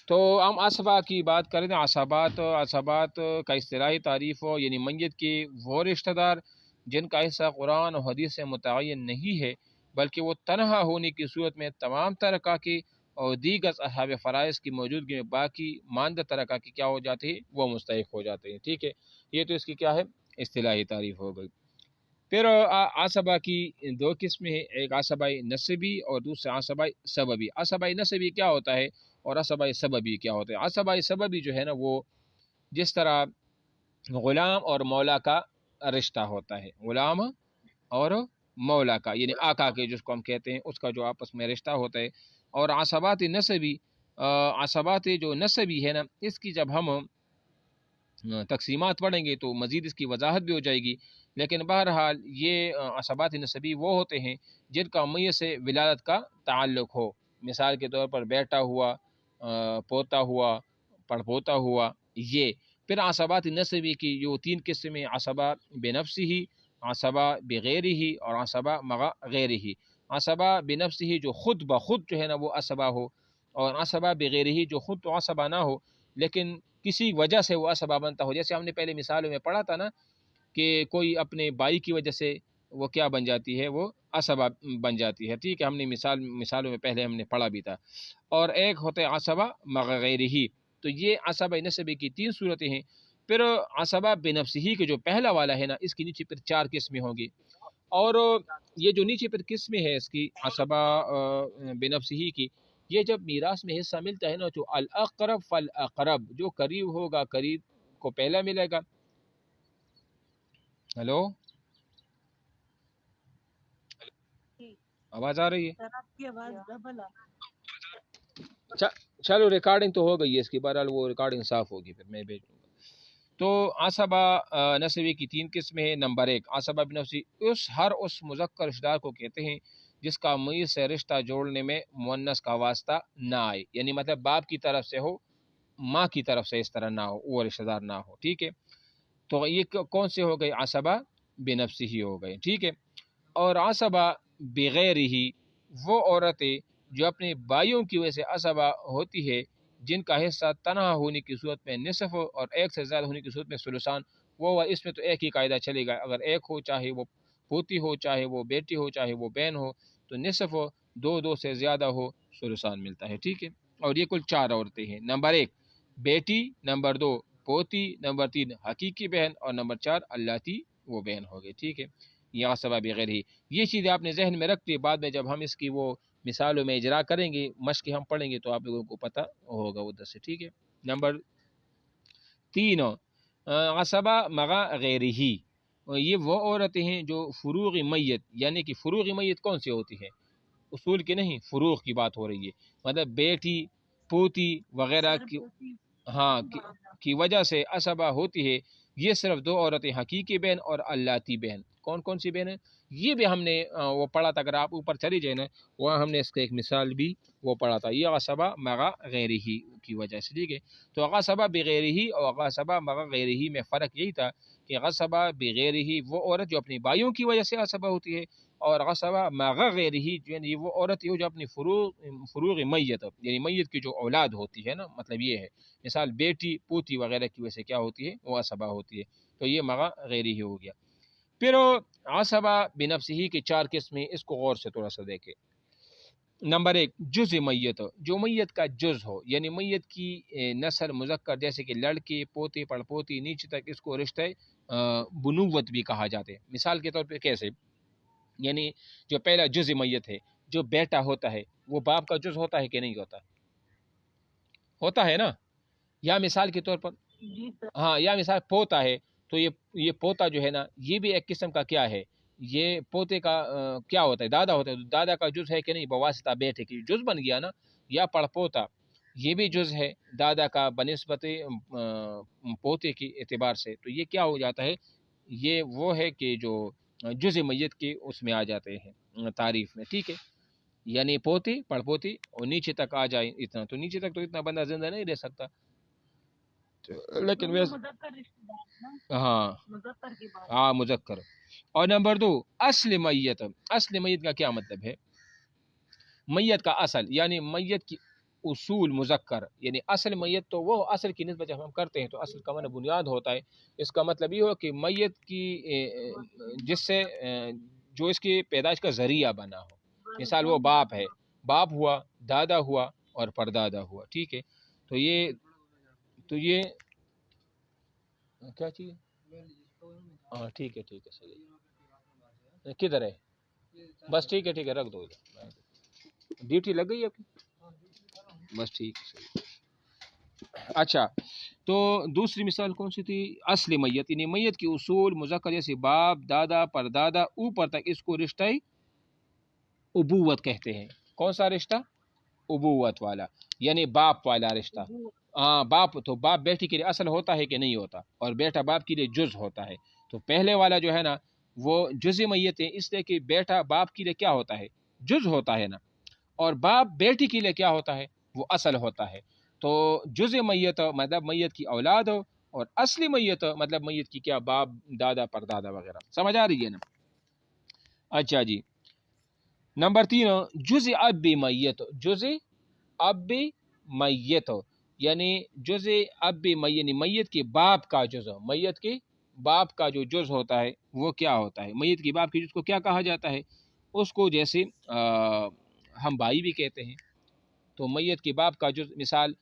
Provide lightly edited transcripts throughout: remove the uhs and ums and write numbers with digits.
تو ہم عصبہ کی بات کریں تو عصبات کا اصطلاحی تعریف ہو یعنی میت کے وہ رشتہ دار جن کا حصہ قرآن و حدیث سے متعین نہیں ہے بلکہ وہ تنہا ہونے کی صورت میں تمام ترکہ کی اور دیگر اصحاب فرائض کی موجودگی میں باقی ماندہ ترکہ کی کیا ہو جاتی ہے وہ مستحق ہو جاتے ہیں. ٹھیک ہے، یہ تو اس کی کیا ہے اصطلاحی تعریف ہو گئی. پھر عصبہ کی دو قسمیں ہیں، ایک عصبہ نسبی اور دوسرا عصبہ سببی. عصبہ نسبی کیا ہوتا ہے اور عصبہ سببی کیا ہوتا ہے؟ عصبہ سببی جو ہے نا وہ جس طرح غلام اور مولا کا رشتہ ہوتا ہے، غلام اور مولا کا یعنی آقا کے جس کو ہم کہتے ہیں اس کا جو آپس میں رشتہ ہوتا ہے. اور عصبات نسبی، عصبات جو نسبی ہے نا اس کی جب ہم تقسیمات پڑھیں گے تو مزید اس کی وضاحت بھی ہو جائے گی، لیکن بہرحال یہ عصبات نسبی وہ ہوتے ہیں جن کا میت سے ولادت کا تعلق ہو. مثال کے طور پر بیٹا ہوا، پوتا ہوا، پڑپوتا ہوا یہ. پھر عصبات نسبی کی جو تین قسمیں، عصبہ بنفسی ہی، عصبہ بغیر ہی اور عصبہ مغا غیر ہی. عصبہ بنفسی ہی جو خود بخود جو ہے نا وہ عصبہ ہو، اور عصبہ بغیر ہی جو خود تو عصبہ نہ ہو لیکن کسی وجہ سے وہ عصبہ بنتا ہو. جیسے ہم نے پہلے مثالوں میں پڑھا تھا نا کہ کوئی اپنے بھائی کی وجہ سے وہ کیا بن جاتی ہے، وہ عصبہ بن جاتی ہے. ٹھیک ہے، ہم نے مثالوں میں پہلے ہم نے پڑھا بھی تھا. اور ایک ہوتا ہے عصبہ مغا غیر ہی. تو یہ عصبہ نسبی کی تین صورتیں ہیں. پھر عصبہ بنفسی ہی کے جو پہلا والا ہے نا اس کی نیچے پھر چار قسمیں ہوں گی. اور یہ جو نیچے پھر قسمیں ہے اس کی عصبہ بنفسی ہی کی، یہ جب میراث میں حصہ ملتا ہے نا تو الاقرب فالاقرب، جو قریب ہوگا قریب کو پہلا ملے گا. ہلو، آواز آ رہی ہے؟ چلو ریکارڈنگ تو ہو گئی ہے اس کی، بہرحال وہ ریکارڈنگ صاف ہوگی پھر میں بھیجوں گا. تو عصبہ نسبی کی تین قسمیں ہیں. نمبر ایک عصبہ بنفسی، اس مذکر رشتہ دار کو کہتے ہیں جس کا میت سے رشتہ جوڑنے میں مؤنث کا واسطہ نہ آئے، یعنی مطلب باپ کی طرف سے ہو، ماں کی طرف سے اس طرح نہ ہو، وہ رشتہ دار نہ ہو. ٹھیک ہے، تو یہ کون سے ہو گئے؟ عصبہ بنفسی ہی ہو گئے. ٹھیک ہے. اور عصبہ بغیر ہی وہ عورتیں جو اپنے بھائیوں کی وجہ سے عصبہ ہوتی ہے جن کا حصہ تنہا ہونے کی صورت میں نصف ہو اور ایک سے زیادہ ہونے کی صورت میں ثلثان. وہ اس میں تو ایک ہی قاعدہ چلے گا، اگر ایک ہو چاہے وہ پوتی ہو، چاہے وہ بیٹی ہو، چاہے وہ بہن ہو تو نصف ہو، دو سے زیادہ ہو ثلثان ملتا ہے. ٹھیک ہے. اور یہ کل چار عورتیں ہیں. نمبر ایک بیٹی، نمبر دو پوتی، نمبر تین حقیقی بہن، اور نمبر چار اللاتی وہ بہن ہو گئی. ٹھیک ہے، یہ عصبہ بغیر ہی. یہ چیزیں آپ نے ذہن میں رکھتی، بعد میں جب ہم اس کی وہ مثالوں میں اجرا کریں گے، مشق ہم پڑھیں گے تو آپ لوگوں کو پتہ ہوگا ادھر سے. ٹھیک ہے. نمبر تین عصبہ مغا غیر ہی، یہ وہ عورتیں ہیں جو فروغ میت، یعنی کہ فروغ میت کون سی ہوتی ہے؟ اصول کی نہیں، فروغ کی بات ہو رہی ہے، مطلب بیٹی، پوتی وغیرہ کی ہاں کی وجہ سے عصبہ ہوتی ہے. یہ صرف دو عورتیں، حقیقی بہن اور اللاتی بہن. کون کون سی بہن ہیں؟ یہ بھی ہم نے وہ پڑھا تھا، اگر آپ اوپر چلی جائیں نا وہاں ہم نے اس کا ایک مثال بھی وہ پڑھا تھا. یہ عصبہ مغا غیر ہی کی وجہ سے. ٹھیک ہے. تو عصبہ بغیر ہی اور عصبہ مغا غیر ہی میں فرق یہی تھا کہ عصبہ بغیر ہی وہ عورت جو اپنی بھائیوں کی وجہ سے عصبہ ہوتی ہے، اور عصبہ مغا غیر ہی یعنی وہ عورت جو اپنی فروغ میت، یعنی میت کی جو اولاد ہوتی ہے نا، مطلب یہ ہے مثال بیٹی، پوتی وغیرہ کی وجہ سے کیا ہوتی ہے، وہ عصبہ ہوتی ہے. تو یہ مغا غیر ہی ہو گیا. پھر عصبہ بنفسی کی چار قسمیں، اس کو غور سے تھوڑا سا دیکھیں. نمبر ایک جز میت، جو میت کا جز ہو، یعنی میت کی نسل مذکر جیسے کہ لڑکی، پوتی، پڑپوتی نیچے تک، اس کو رشتہ بنوت بھی کہا جاتے ہیں. مثال کے طور پہ کیسے؟ یعنی جو پہلا جز میت ہے، جو بیٹا ہوتا ہے وہ باپ کا جز ہوتا ہے کہ نہیں ہوتا؟ ہوتا ہے نا. یا مثال کے طور پر ہاں، یا مثال پوتا ہے تو یہ پوتا جو ہے نا یہ بھی ایک قسم کا کیا ہے، یہ پوتے کا کیا ہوتا ہے؟ دادا ہوتا ہے. دادا کا جز ہے کہ نہیں؟ بواسطہ بیٹے کی جز بن گیا نا. یا پڑپوتا یہ بھی جز ہے دادا کا بنسبت پوتے کی اعتبار سے. تو یہ کیا ہو جاتا ہے؟ یہ وہ ہے کہ جو جز میت کے اس میں آ جاتے ہیں تعریف میں. ٹھیک ہے. یعنی پوتی، پڑپوتی اور نیچے تک آ جائے اتنا، تو نیچے تک تو اتنا بندہ زندہ نہیں رہ سکتا. لیکن ویسے ہاں مذکر. اور نمبر دو اصل میت. اصل میت کا کیا مطلب ہے؟ میت کا اصل، یعنی میت کی اصول مذکر یعنی اصل میت تو وہ اصل کی نسبت جب ہم کرتے ہیں تو اصل کا معنی بنیاد ہوتا ہے. اس کا مطلب یہ ہو کہ میت کی جس سے جو اس کی پیدائش کا ذریعہ بنا ہو. مثال وہ باپ ہے، باپ ہوا، دادا ہوا اور پردادا ہوا. ٹھیک ہے، تو یہ کیا چیز؟ ہاں ٹھیک ہے صحیح. کدھر ہے؟ بس ٹھیک ہے رکھ دو ادھر. ڈیوٹی لگ گئی آپ کی؟ بس ٹھیک ہے. اچھا، تو دوسری مثال کون سی تھی؟ اصل میت یعنی میت کی اصول مذکر جیسے باپ، دادا، پردادا اوپر تک، اس کو رشتہ ابوت کہتے ہیں. کون سا رشتہ؟ ابوت والا، یعنی باپ والا رشتہ. ہاں باپ، تو باپ بیٹی کے لیے اصل ہوتا ہے کہ نہیں ہوتا، اور بیٹا باپ کے لیے جز ہوتا ہے. تو پہلے والا جو ہے نا وہ جز میت ہے، اس لیے کہ بیٹا باپ کے لیے کیا ہوتا ہے؟ جز ہوتا ہے نا، اور باپ بیٹی کے لیے کیا ہوتا ہے؟ وہ اصل ہوتا ہے. تو جز میت مطلب میت کی اولاد ہو، اور اصلی میت مطلب میت کی کیا؟ باپ، دادا، پردادا وغیرہ. سمجھ آ رہی ہے نا؟ اچھا جی، نمبر 3 جز اب میت. جز اب میت یعنی جز اب یعنی میت کے باپ کا جز. میت کے باپ کا جو جز ہوتا ہے وہ کیا ہوتا ہے؟ میت کے باپ کے جز کو کیا کہا جاتا ہے؟ اس کو جیسے ہم بھائی بھی کہتے ہیں. تو میت کے باپ کا جز، مثال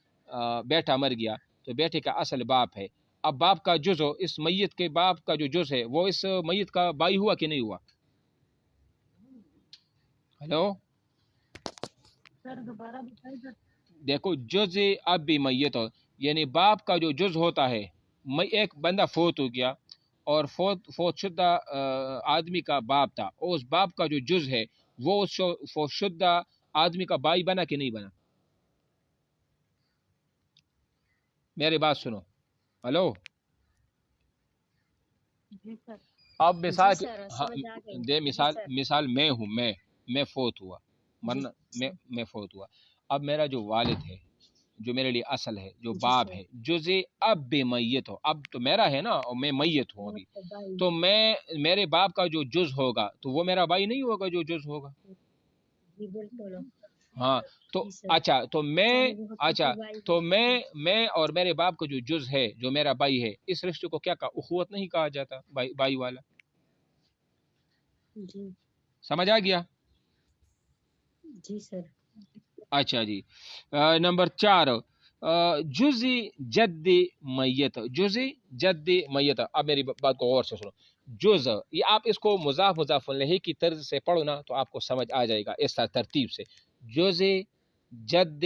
بیٹا مر گیا تو بیٹے کا اصل باپ ہے. اب باپ کا جز ہو، اس میت کے باپ کا جو جز ہے وہ اس میت کا بھائی ہوا کہ نہیں ہوا؟ ہلو، دیکھو جز اب میت یعنی باپ کا جو جز ہوتا ہے. ایک بندہ فوت ہو گیا اور فوت شدہ آدمی کا باپ تھا، اور اس باپ کا جو جز ہے وہ اس فوت شدہ آدمی کا بھائی بنا کہ نہیں بنا؟ میری بات سنو. ہلو، اب مثال میں ہوں، میں فوت ہوا، مرنا میں فوت ہوا. اب میرا جو والد ہے جو میرے لیے اصل ہے، جو باپ ہے، جز اب میت ہو. اب تو میرا ہے نا، اور میں میت ہوں ابھی، تو میرے باپ کا جو جز ہوگا تو وہ میرا بھائی نہیں ہوگا جو جز ہوگا. ہاں تو اچھا، تو میں اور میرے باپ کا جو جز ہے، جو میرا بھائی ہے، اس رشتے کو کیا کہا؟ اخوت نہیں کہا جاتا، بھائی والا. جی سمجھ آ گیا؟ جی سر. اچھا جی، نمبر 4 جز جد میت. جز جد میت. اب میری بات کو غور سے سنو. جز یہ آپ اس کو مضاف الیہ کی طرز سے پڑھو نا تو آپ کو سمجھ آ جائے گا اس ترتیب سے. جز جد